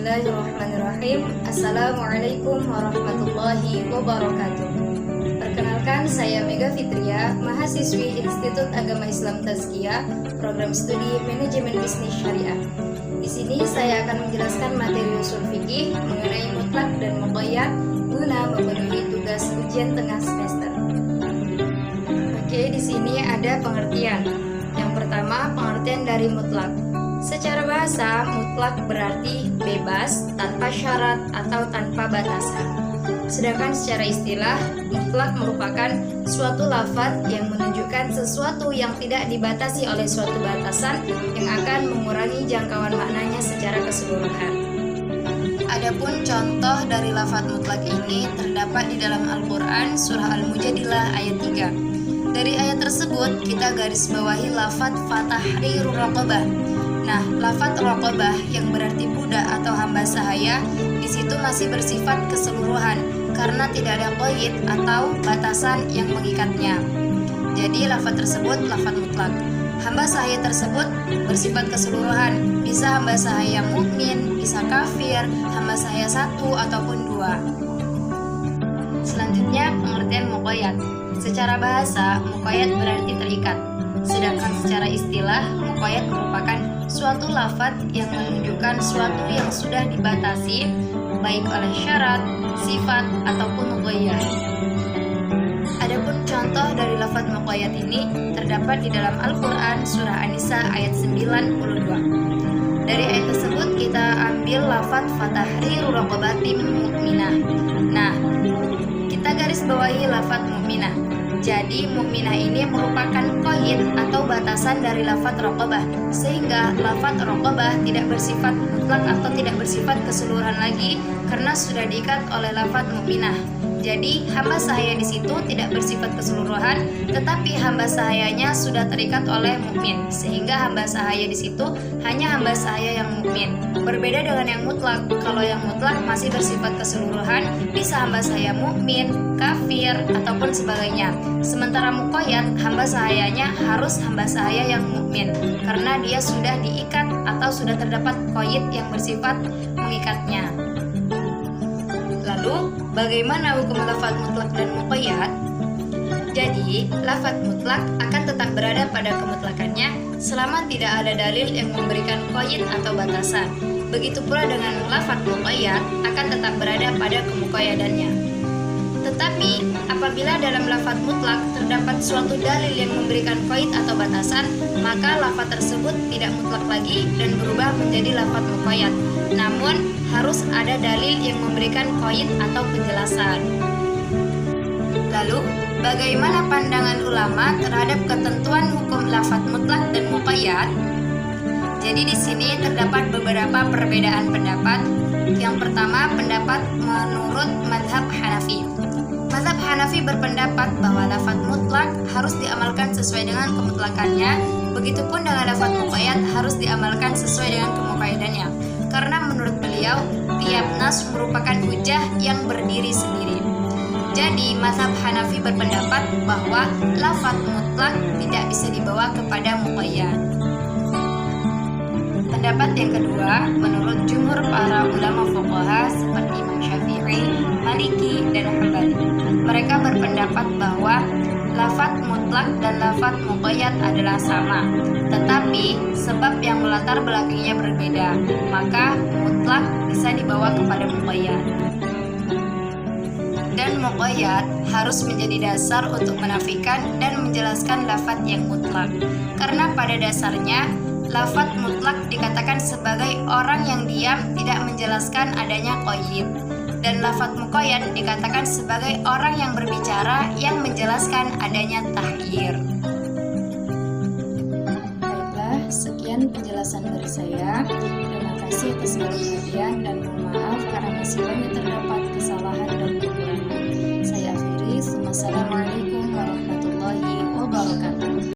Bismillahirrahmanirrahim. Assalamualaikum warahmatullahi wabarakatuh. Perkenalkan, saya Mega Fitria, mahasiswi Institut Agama Islam Tazkiyah, program studi Manajemen Bisnis Syariah. Di sini saya akan menjelaskan materi usul fikih mengenai mutlak dan muqayyad guna memenuhi tugas ujian tengah semester. Oke, di sini ada pengertian. Yang pertama, pengertian dari mutlak. Secara bahasa, mutlak berarti bebas, tanpa syarat atau tanpa batasan. Sedangkan secara istilah, mutlak merupakan suatu lafaz yang menunjukkan sesuatu yang tidak dibatasi oleh suatu batasan yang akan mengurangi jangkauan maknanya secara keseluruhan. Adapun contoh dari lafaz mutlak ini terdapat di dalam Al-Quran surah Al-Mujadilah ayat 3. Dari ayat tersebut kita garis bawahi lafaz fatahriru raqabah. Nah, lafaz raqabah yang berarti budak atau hamba sahaya di situ masih bersifat keseluruhan karena tidak ada qaid atau batasan yang mengikatnya. Jadi lafaz tersebut lafaz mutlak. Hamba sahaya tersebut bersifat keseluruhan, bisa hamba sahaya mukmin, bisa kafir, hamba sahaya satu ataupun dua. Selanjutnya pengertian muqayyad. Secara bahasa, muqayyad berarti terikat. Sedangkan secara istilah, muqayyad merupakan suatu lafaz yang menunjukkan suatu yang sudah dibatasi baik oleh syarat, sifat, ataupun ghaiyah. Adapun contoh dari lafaz muqayyad ini terdapat di dalam Al-Quran surah An-Nisa ayat 92. Dari ayat tersebut kita ambil lafaz fatahriru raqabatin mu'minah. Nah, kita garis bawahi lafaz mu'minah. Jadi mukminah ini merupakan qaid atau batasan dari lafaz raqabah, sehingga lafaz raqabah tidak bersifat mutlak atau tidak bersifat keseluruhan lagi karena sudah diikat oleh lafaz mukminah. Jadi hamba sahaya di situ tidak bersifat keseluruhan, tetapi hamba sahayanya sudah terikat oleh mukmin, sehingga hamba sahaya di situ hanya hamba sahaya yang mukmin. Berbeda dengan yang mutlak. Kalau yang mutlak masih bersifat keseluruhan, bisa hamba sahaya mukmin, kafir, ataupun sebagainya. Sementara muqayyad, hamba sahayanya harus hamba sahaya yang mukmin, karena dia sudah diikat atau sudah terdapat qaid yang bersifat mengikatnya. Lalu, bagaimana hukum lafaz mutlak dan muqayyad? Jadi, lafaz mutlak akan tetap berada pada kemutlakannya selama tidak ada dalil yang memberikan qaid atau batasan. Begitu pula dengan lafaz muqayyad akan tetap berada pada kemuqayyadannya. Tetapi, apabila dalam lafaz mutlak terdapat suatu dalil yang memberikan qaid atau batasan, maka lafaz tersebut tidak mutlak lagi dan berubah menjadi lafaz muqayyad. Namun, harus ada dalil yang memberikan qaid atau penjelasan. Lalu, bagaimana pandangan ulama terhadap ketentuan hukum lafaz mutlak dan muqayyad? Jadi di sini terdapat beberapa perbedaan pendapat. Yang pertama, pendapat menurut mazhab Hanafi. Mazhab Hanafi berpendapat bahwa lafaz mutlak harus diamalkan sesuai dengan kemutlakannya, begitupun dengan lafaz muqayyad harus diamalkan sesuai dengan kemuqayyadannya. Karena menurut beliau, tiap nas merupakan hujah yang berdiri sendiri. Jadi, mazhab Hanafi berpendapat bahwa lafaz mutlak tidak bisa dibawa kepada muqayyad. Pendapat yang kedua, menurut jumhur para ulama fuqaha seperti Imam Syafi'i, Maliki, dan Hambali. Mereka berpendapat bahwa lafaz mutlak dan lafaz muqayyad adalah sama, tetapi sebab yang melatar belakangnya berbeda, maka mutlak bisa dibawa kepada muqayyad. Dan muqayyad harus menjadi dasar untuk menafikan dan menjelaskan lafaz yang mutlak. Karena pada dasarnya lafaz mutlak dikatakan sebagai orang yang diam tidak menjelaskan adanya qaid, dan lafaz muqayyad dikatakan sebagai orang yang berbicara yang menjelaskan adanya tahyir. Baiklah, sekian penjelasan dari saya. Terima kasih atas perhatian dan mohon maaf karena masih banyak terdapat kesalahan dan kekurangan. Saya akhiri. Wassalamualaikum warahmatullahi wabarakatuh.